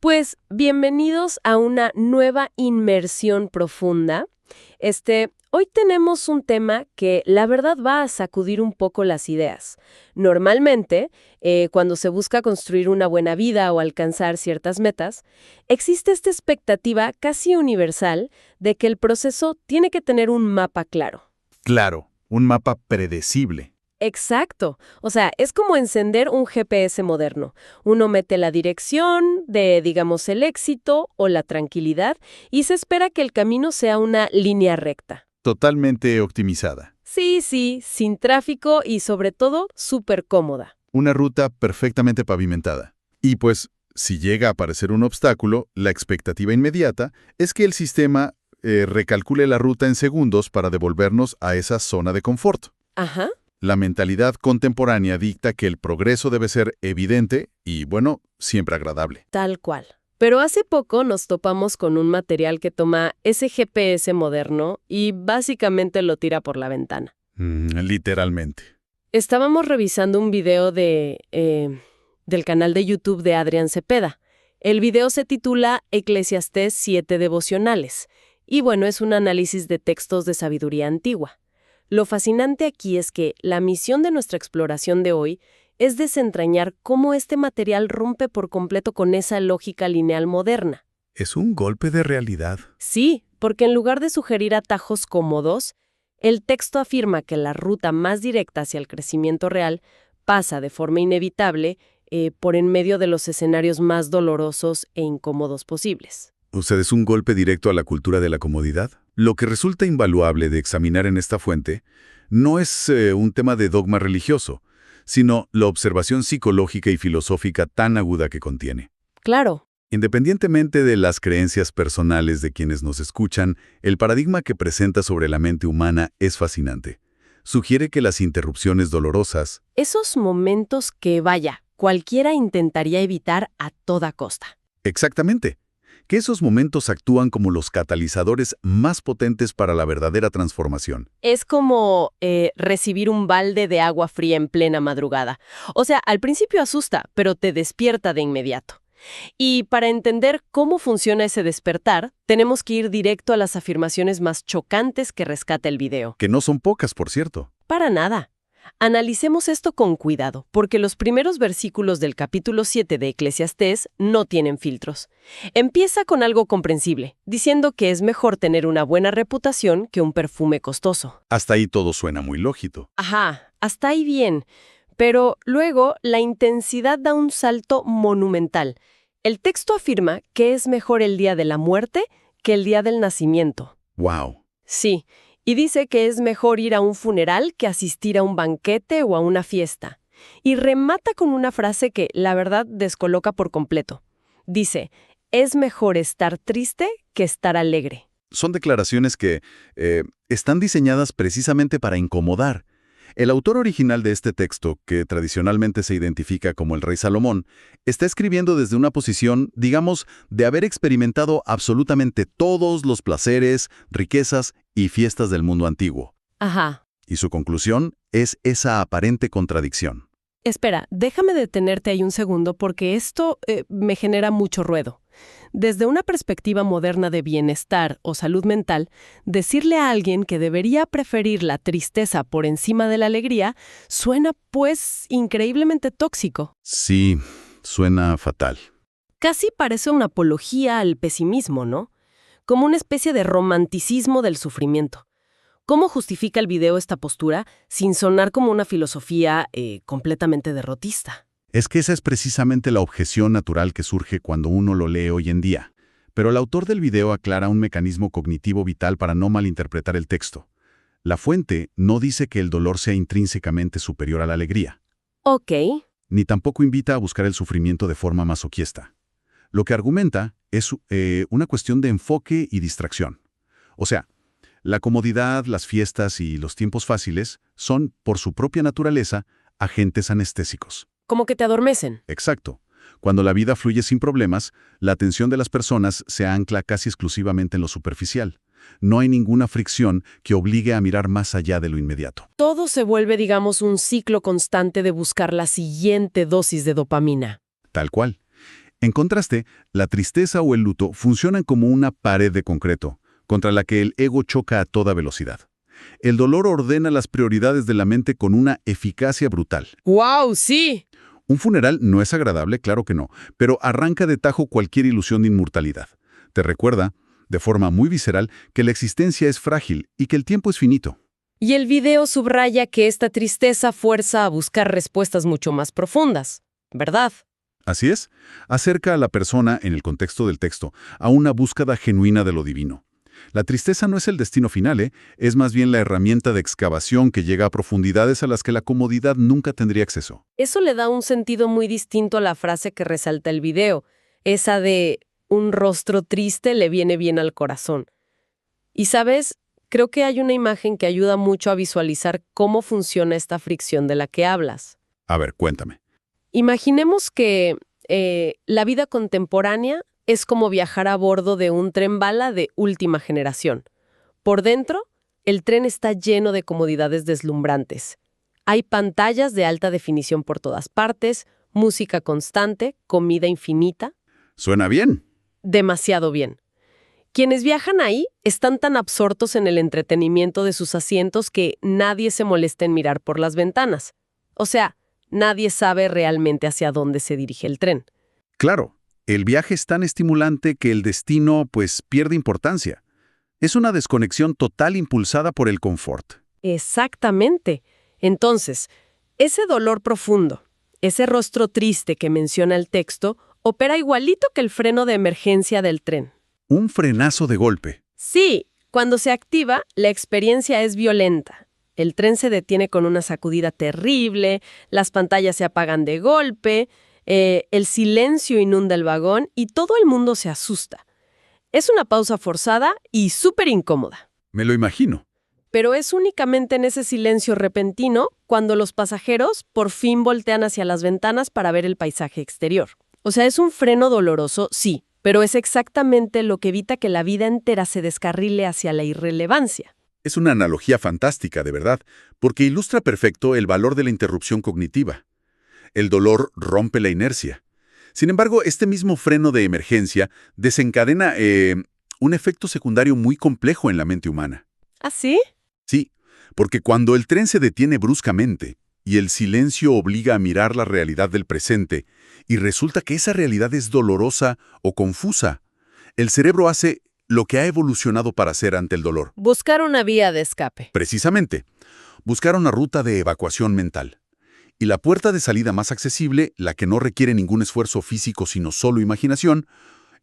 Pues bienvenidos a una nueva inmersión profunda. Hoy tenemos un tema que la verdad va a sacudir un poco las ideas. Normalmente, cuando se busca construir una buena vida o alcanzar ciertas metas, existe esta expectativa casi universal de que el proceso tiene que tener un mapa claro. Claro, un mapa predecible. Exacto. O sea, es como encender un GPS moderno. Uno mete la dirección de, digamos, el éxito o la tranquilidad y se espera que el camino sea una línea recta. Totalmente optimizada. Sí, sin tráfico y sobre todo súper cómoda. Una ruta perfectamente pavimentada. Y pues, si llega a aparecer un obstáculo, la expectativa inmediata es que el sistema recalcule la ruta en segundos para devolvernos a esa zona de confort. Ajá. La mentalidad contemporánea dicta que el progreso debe ser evidente y, bueno, siempre agradable. Tal cual. Pero hace poco nos topamos con un material que toma ese GPS moderno y básicamente lo tira por la ventana. Literalmente. Estábamos revisando un video del canal de YouTube de Adrián Cepeda. El video se titula Eclesiastés 7 devocionales. Y bueno, es un análisis de textos de sabiduría antigua. Lo fascinante aquí es que la misión de nuestra exploración de hoy es desentrañar cómo este material rompe por completo con esa lógica lineal moderna. Es un golpe de realidad. Sí, porque en lugar de sugerir atajos cómodos, el texto afirma que la ruta más directa hacia el crecimiento real pasa de forma inevitable por en medio de los escenarios más dolorosos e incómodos posibles. O sea, es un golpe directo a la cultura de la comodidad. Lo que resulta invaluable de examinar en esta fuente no es un tema de dogma religioso, sino la observación psicológica y filosófica tan aguda que contiene. Claro. Independientemente de las creencias personales de quienes nos escuchan, el paradigma que presenta sobre la mente humana es fascinante. Sugiere que las interrupciones dolorosas... Esos momentos que, vaya, cualquiera intentaría evitar a toda costa. Exactamente. Que esos momentos actúan como los catalizadores más potentes para la verdadera transformación. Es como recibir un balde de agua fría en plena madrugada. O sea, al principio asusta, pero te despierta de inmediato. Y para entender cómo funciona ese despertar, tenemos que ir directo a las afirmaciones más chocantes que rescata el video. Que no son pocas, por cierto. Para nada. Analicemos esto con cuidado, porque los primeros versículos del capítulo 7 de Eclesiastés no tienen filtros. Empieza con algo comprensible, diciendo que es mejor tener una buena reputación que un perfume costoso. Hasta ahí todo suena muy lógico. Ajá, hasta ahí bien. Pero luego la intensidad da un salto monumental. El texto afirma que es mejor el día de la muerte que el día del nacimiento. ¡Wow! Sí. Y dice que es mejor ir a un funeral que asistir a un banquete o a una fiesta. Y remata con una frase que, la verdad, descoloca por completo. Dice, es mejor estar triste que estar alegre. Son declaraciones que están diseñadas precisamente para incomodar. El autor original de este texto, que tradicionalmente se identifica como el rey Salomón, está escribiendo desde una posición, digamos, de haber experimentado absolutamente todos los placeres, riquezas y fiestas del mundo antiguo. Ajá. Y su conclusión es esa aparente contradicción. Espera, déjame detenerte ahí un segundo porque esto me genera mucho ruedo. Desde una perspectiva moderna de bienestar o salud mental, decirle a alguien que debería preferir la tristeza por encima de la alegría suena, pues, increíblemente tóxico. Sí, suena fatal. Casi parece una apología al pesimismo, ¿no? Como una especie de romanticismo del sufrimiento. ¿Cómo justifica el video esta postura sin sonar como una filosofía completamente derrotista? Es que esa es precisamente la objeción natural que surge cuando uno lo lee hoy en día. Pero el autor del video aclara un mecanismo cognitivo vital para no malinterpretar el texto. La fuente no dice que el dolor sea intrínsecamente superior a la alegría. Ok. Ni tampoco invita a buscar el sufrimiento de forma masoquista. Lo que argumenta es una cuestión de enfoque y distracción. O sea, la comodidad, las fiestas y los tiempos fáciles son, por su propia naturaleza, agentes anestésicos. Como que te adormecen. Exacto. Cuando la vida fluye sin problemas, la atención de las personas se ancla casi exclusivamente en lo superficial. No hay ninguna fricción que obligue a mirar más allá de lo inmediato. Todo se vuelve, digamos, un ciclo constante de buscar la siguiente dosis de dopamina. Tal cual. En contraste, la tristeza o el luto funcionan como una pared de concreto, contra la que el ego choca a toda velocidad. El dolor ordena las prioridades de la mente con una eficacia brutal. ¡Wow! Sí. Un funeral no es agradable, claro que no, pero arranca de tajo cualquier ilusión de inmortalidad. Te recuerda, de forma muy visceral, que la existencia es frágil y que el tiempo es finito. Y el video subraya que esta tristeza fuerza a buscar respuestas mucho más profundas, ¿verdad? Así es, acerca a la persona, en el contexto del texto, a una búsqueda genuina de lo divino. La tristeza no es el destino final, es más bien la herramienta de excavación que llega a profundidades a las que la comodidad nunca tendría acceso. Eso le da un sentido muy distinto a la frase que resalta el video, esa de un rostro triste le viene bien al corazón. Y sabes, creo que hay una imagen que ayuda mucho a visualizar cómo funciona esta fricción de la que hablas. A ver, cuéntame. Imaginemos que la vida contemporánea es como viajar a bordo de un tren bala de última generación. Por dentro, el tren está lleno de comodidades deslumbrantes. Hay pantallas de alta definición por todas partes, música constante, comida infinita. ¿Suena bien? Demasiado bien. Quienes viajan ahí están tan absortos en el entretenimiento de sus asientos que nadie se molesta en mirar por las ventanas. O sea, nadie sabe realmente hacia dónde se dirige el tren. Claro, el viaje es tan estimulante que el destino, pues, pierde importancia. Es una desconexión total impulsada por el confort. Exactamente. Entonces, ese dolor profundo, ese rostro triste que menciona el texto, opera igualito que el freno de emergencia del tren. Un frenazo de golpe. Sí, cuando se activa, la experiencia es violenta. El tren se detiene con una sacudida terrible, las pantallas se apagan de golpe, el silencio inunda el vagón y todo el mundo se asusta. Es una pausa forzada y súper incómoda. Me lo imagino. Pero es únicamente en ese silencio repentino cuando los pasajeros por fin voltean hacia las ventanas para ver el paisaje exterior. O sea, es un freno doloroso, sí, pero es exactamente lo que evita que la vida entera se descarrile hacia la irrelevancia. Es una analogía fantástica, de verdad, porque ilustra perfecto el valor de la interrupción cognitiva. El dolor rompe la inercia. Sin embargo, este mismo freno de emergencia desencadena un efecto secundario muy complejo en la mente humana. ¿Ah, sí? Sí, porque cuando el tren se detiene bruscamente y el silencio obliga a mirar la realidad del presente y resulta que esa realidad es dolorosa o confusa, el cerebro hace lo que ha evolucionado para hacer ante el dolor. Buscar una vía de escape. Precisamente, buscar una ruta de evacuación mental. Y la puerta de salida más accesible, la que no requiere ningún esfuerzo físico sino solo imaginación,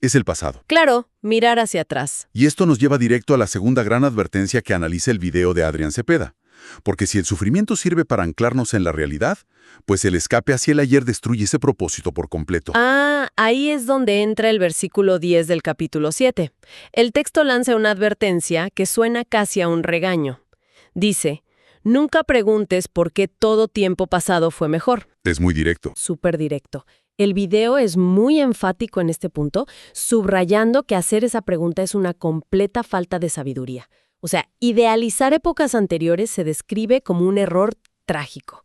es el pasado. Claro, mirar hacia atrás. Y esto nos lleva directo a la segunda gran advertencia que analiza el video de Adrián Cepeda. Porque si el sufrimiento sirve para anclarnos en la realidad, pues el escape hacia el ayer destruye ese propósito por completo. Ah, ahí es donde entra el versículo 10 del capítulo 7. El texto lanza una advertencia que suena casi a un regaño. Dice, nunca preguntes por qué todo tiempo pasado fue mejor. Es muy directo. Súper directo. El video es muy enfático en este punto, subrayando que hacer esa pregunta es una completa falta de sabiduría. O sea, idealizar épocas anteriores se describe como un error trágico.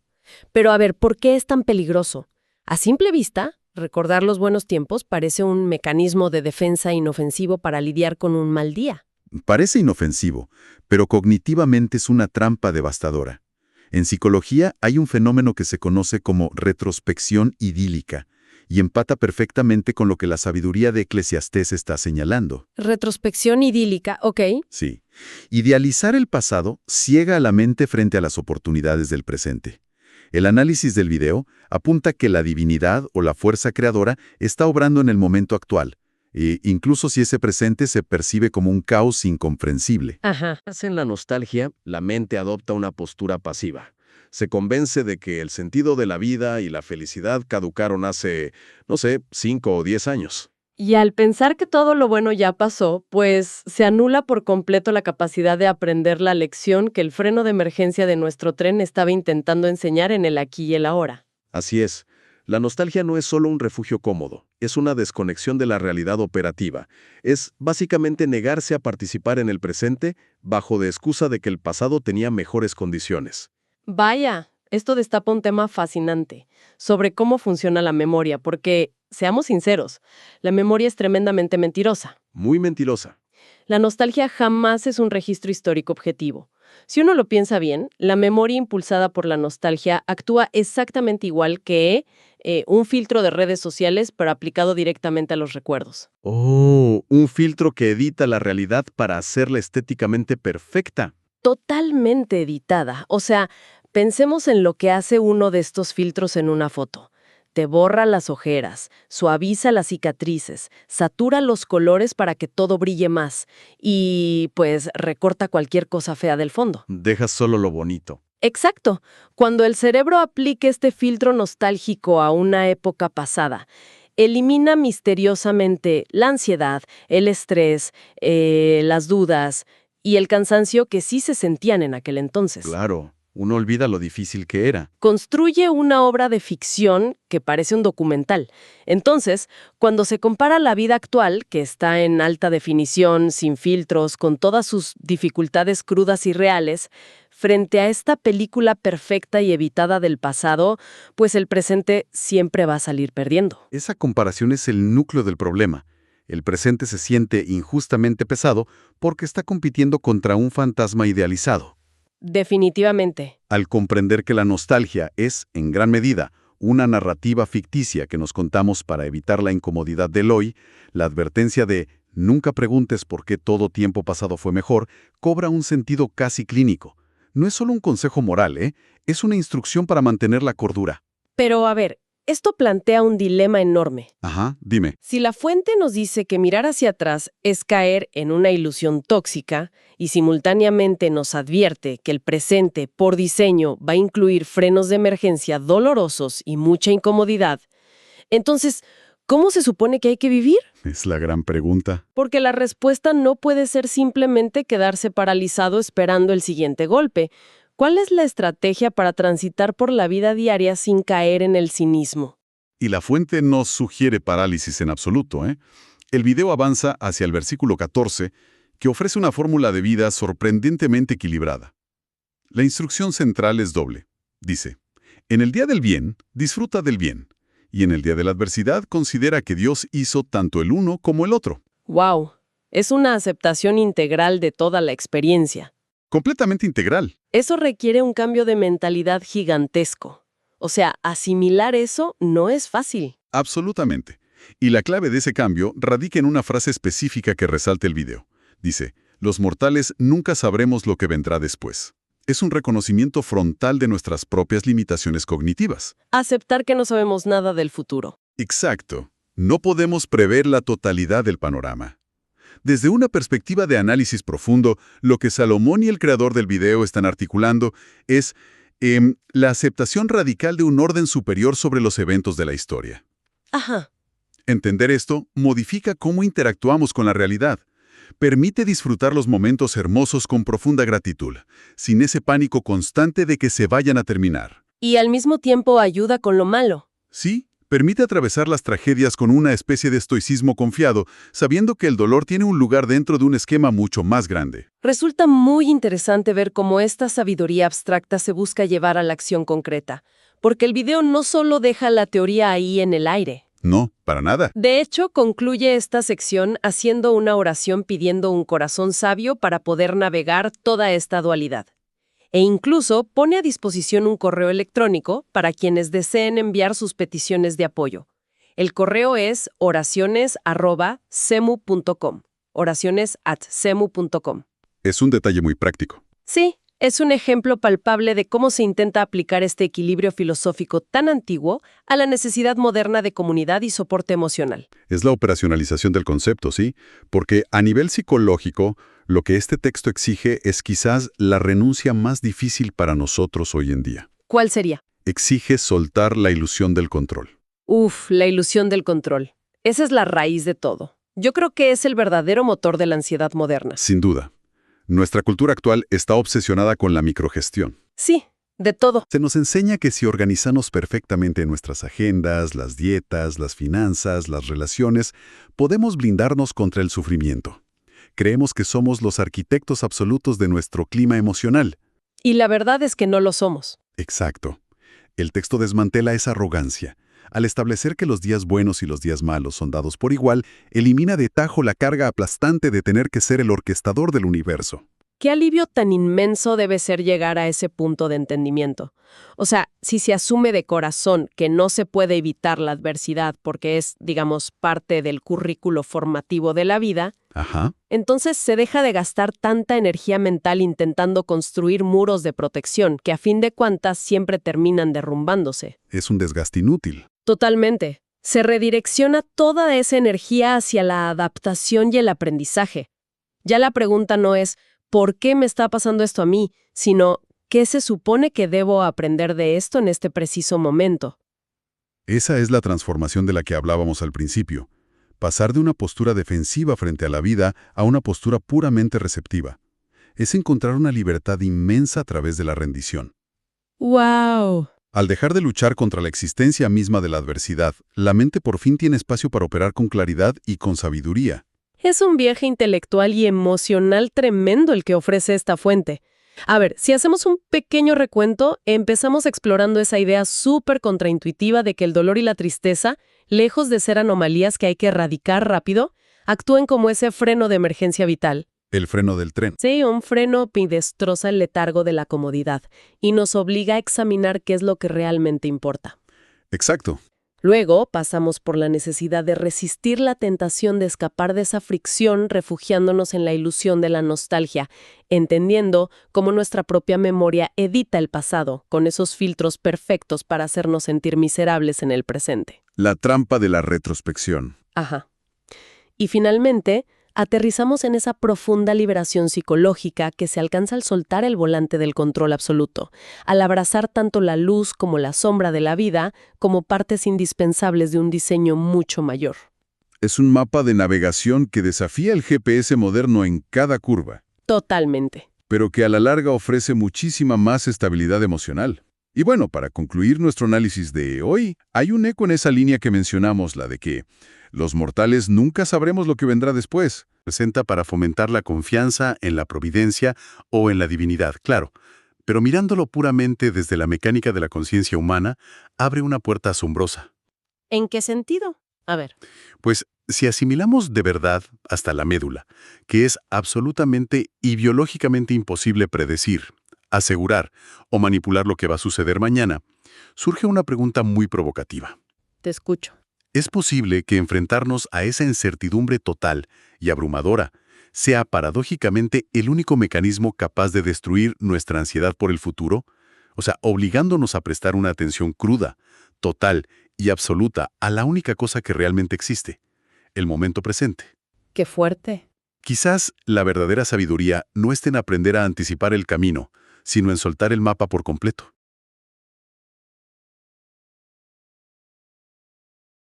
Pero a ver, ¿por qué es tan peligroso? A simple vista, recordar los buenos tiempos parece un mecanismo de defensa inofensivo para lidiar con un mal día. Parece inofensivo, pero cognitivamente es una trampa devastadora. En psicología hay un fenómeno que se conoce como retrospección idílica, y empata perfectamente con lo que la sabiduría de Eclesiastés está señalando. Retrospección idílica, ok. Sí. Idealizar el pasado ciega a la mente frente a las oportunidades del presente. El análisis del video apunta que la divinidad o la fuerza creadora está obrando en el momento actual, e incluso si ese presente se percibe como un caos incomprensible. Ajá. En la nostalgia, la mente adopta una postura pasiva. Se convence de que el sentido de la vida y la felicidad caducaron hace, 5 o 10 años. Y al pensar que todo lo bueno ya pasó, pues se anula por completo la capacidad de aprender la lección que el freno de emergencia de nuestro tren estaba intentando enseñar en el aquí y el ahora. Así es. La nostalgia no es solo un refugio cómodo, es una desconexión de la realidad operativa. Es básicamente negarse a participar en el presente bajo de excusa de que el pasado tenía mejores condiciones. Vaya, esto destapa un tema fascinante sobre cómo funciona la memoria, porque seamos sinceros, la memoria es tremendamente mentirosa. Muy mentirosa. La nostalgia jamás es un registro histórico objetivo. Si uno lo piensa bien, la memoria impulsada por la nostalgia actúa exactamente igual que un filtro de redes sociales, pero aplicado directamente a los recuerdos. Oh, un filtro que edita la realidad para hacerla estéticamente perfecta. Totalmente editada. O sea, pensemos en lo que hace uno de estos filtros en una foto. Te borra las ojeras, suaviza las cicatrices, satura los colores para que todo brille más y, pues, recorta cualquier cosa fea del fondo. Deja solo lo bonito. Exacto. Cuando el cerebro aplique este filtro nostálgico a una época pasada, elimina misteriosamente la ansiedad, el estrés, las dudas y el cansancio que sí se sentían en aquel entonces. Claro, uno olvida lo difícil que era. Construye una obra de ficción que parece un documental. Entonces, cuando se compara la vida actual, que está en alta definición, sin filtros, con todas sus dificultades crudas y reales, frente a esta película perfecta y evitada del pasado, pues el presente siempre va a salir perdiendo. Esa comparación es el núcleo del problema. El presente se siente injustamente pesado porque está compitiendo contra un fantasma idealizado. Definitivamente. Al comprender que la nostalgia es, en gran medida, una narrativa ficticia que nos contamos para evitar la incomodidad del hoy, la advertencia de nunca preguntes por qué todo tiempo pasado fue mejor cobra un sentido casi clínico. No es solo un consejo moral, es una instrucción para mantener la cordura. Pero a ver, esto plantea un dilema enorme. Ajá, dime. Si la fuente nos dice que mirar hacia atrás es caer en una ilusión tóxica y simultáneamente nos advierte que el presente, por diseño, va a incluir frenos de emergencia dolorosos y mucha incomodidad, entonces, ¿cómo se supone que hay que vivir? Es la gran pregunta. Porque la respuesta no puede ser simplemente quedarse paralizado esperando el siguiente golpe. ¿Cuál es la estrategia para transitar por la vida diaria sin caer en el cinismo? Y la fuente no sugiere parálisis en absoluto, El video avanza hacia el versículo 14, que ofrece una fórmula de vida sorprendentemente equilibrada. La instrucción central es doble. Dice, en el día del bien, disfruta del bien, y en el día de la adversidad considera que Dios hizo tanto el uno como el otro. ¡Wow! Es una aceptación integral de toda la experiencia. Completamente integral. Eso requiere un cambio de mentalidad gigantesco. O sea, asimilar eso no es fácil. Absolutamente. Y la clave de ese cambio radica en una frase específica que resalta el video. Dice, los mortales nunca sabremos lo que vendrá después. Es un reconocimiento frontal de nuestras propias limitaciones cognitivas. Aceptar que no sabemos nada del futuro. Exacto. No podemos prever la totalidad del panorama. Desde una perspectiva de análisis profundo, lo que Salomón y el creador del video están articulando es la aceptación radical de un orden superior sobre los eventos de la historia. Ajá. Entender esto modifica cómo interactuamos con la realidad. Permite disfrutar los momentos hermosos con profunda gratitud, sin ese pánico constante de que se vayan a terminar. Y al mismo tiempo ayuda con lo malo. Sí, permite atravesar las tragedias con una especie de estoicismo confiado, sabiendo que el dolor tiene un lugar dentro de un esquema mucho más grande. Resulta muy interesante ver cómo esta sabiduría abstracta se busca llevar a la acción concreta, porque el video no solo deja la teoría ahí en el aire. No, para nada. De hecho, concluye esta sección haciendo una oración pidiendo un corazón sabio para poder navegar toda esta dualidad. E incluso pone a disposición un correo electrónico para quienes deseen enviar sus peticiones de apoyo. El correo es oraciones@cemu.com. oraciones@cemu.com. Es un detalle muy práctico. Sí, es un ejemplo palpable de cómo se intenta aplicar este equilibrio filosófico tan antiguo a la necesidad moderna de comunidad y soporte emocional. Es la operacionalización del concepto, ¿sí? Porque a nivel psicológico, lo que este texto exige es quizás la renuncia más difícil para nosotros hoy en día. ¿Cuál sería? Exige soltar la ilusión del control. La ilusión del control. Esa es la raíz de todo. Yo creo que es el verdadero motor de la ansiedad moderna. Sin duda. Nuestra cultura actual está obsesionada con la microgestión. Sí, de todo. Se nos enseña que si organizamos perfectamente nuestras agendas, las dietas, las finanzas, las relaciones, podemos blindarnos contra el sufrimiento. Creemos que somos los arquitectos absolutos de nuestro clima emocional. Y la verdad es que no lo somos. Exacto. El texto desmantela esa arrogancia. Al establecer que los días buenos y los días malos son dados por igual, elimina de tajo la carga aplastante de tener que ser el orquestador del universo. ¿Qué alivio tan inmenso debe ser llegar a ese punto de entendimiento? O sea, si se asume de corazón que no se puede evitar la adversidad porque es, digamos, parte del currículo formativo de la vida, Ajá. entonces se deja de gastar tanta energía mental intentando construir muros de protección que a fin de cuentas siempre terminan derrumbándose. Es un desgaste inútil. Totalmente. Se redirecciona toda esa energía hacia la adaptación y el aprendizaje. Ya la pregunta no es ¿por qué me está pasando esto a mí?, sino ¿qué se supone que debo aprender de esto en este preciso momento? Esa es la transformación de la que hablábamos al principio. Pasar de una postura defensiva frente a la vida a una postura puramente receptiva. Es encontrar una libertad inmensa a través de la rendición. ¡Wow! Al dejar de luchar contra la existencia misma de la adversidad, la mente por fin tiene espacio para operar con claridad y con sabiduría. Es un viaje intelectual y emocional tremendo el que ofrece esta fuente. A ver, si hacemos un pequeño recuento, empezamos explorando esa idea súper contraintuitiva de que el dolor y la tristeza, lejos de ser anomalías que hay que erradicar rápido, actúen como ese freno de emergencia vital. El freno del tren. Sí, un freno que destroza el letargo de la comodidad y nos obliga a examinar qué es lo que realmente importa. Exacto. Luego pasamos por la necesidad de resistir la tentación de escapar de esa fricción refugiándonos en la ilusión de la nostalgia, entendiendo cómo nuestra propia memoria edita el pasado con esos filtros perfectos para hacernos sentir miserables en el presente. La trampa de la retrospección. Ajá. Y finalmente, aterrizamos en esa profunda liberación psicológica que se alcanza al soltar el volante del control absoluto, al abrazar tanto la luz como la sombra de la vida como partes indispensables de un diseño mucho mayor. Es un mapa de navegación que desafía el GPS moderno en cada curva, Totalmente. pero que a la larga ofrece muchísima más estabilidad emocional. Y bueno, para concluir nuestro análisis de hoy, hay un eco en esa línea que mencionamos, la de que los mortales nunca sabremos lo que vendrá después. Presenta para fomentar la confianza en la providencia o en la divinidad, claro. Pero mirándolo puramente desde la mecánica de la conciencia humana, abre una puerta asombrosa. ¿En qué sentido? A ver. Pues si asimilamos de verdad hasta la médula, que es absolutamente y biológicamente imposible predecir, asegurar o manipular lo que va a suceder mañana, surge una pregunta muy provocativa. Te escucho. ¿Es posible que enfrentarnos a esa incertidumbre total y abrumadora sea paradójicamente el único mecanismo capaz de destruir nuestra ansiedad por el futuro? O sea, obligándonos a prestar una atención cruda, total y absoluta a la única cosa que realmente existe, el momento presente. ¡Qué fuerte! Quizás la verdadera sabiduría no esté en aprender a anticipar el camino, sino en soltar el mapa por completo.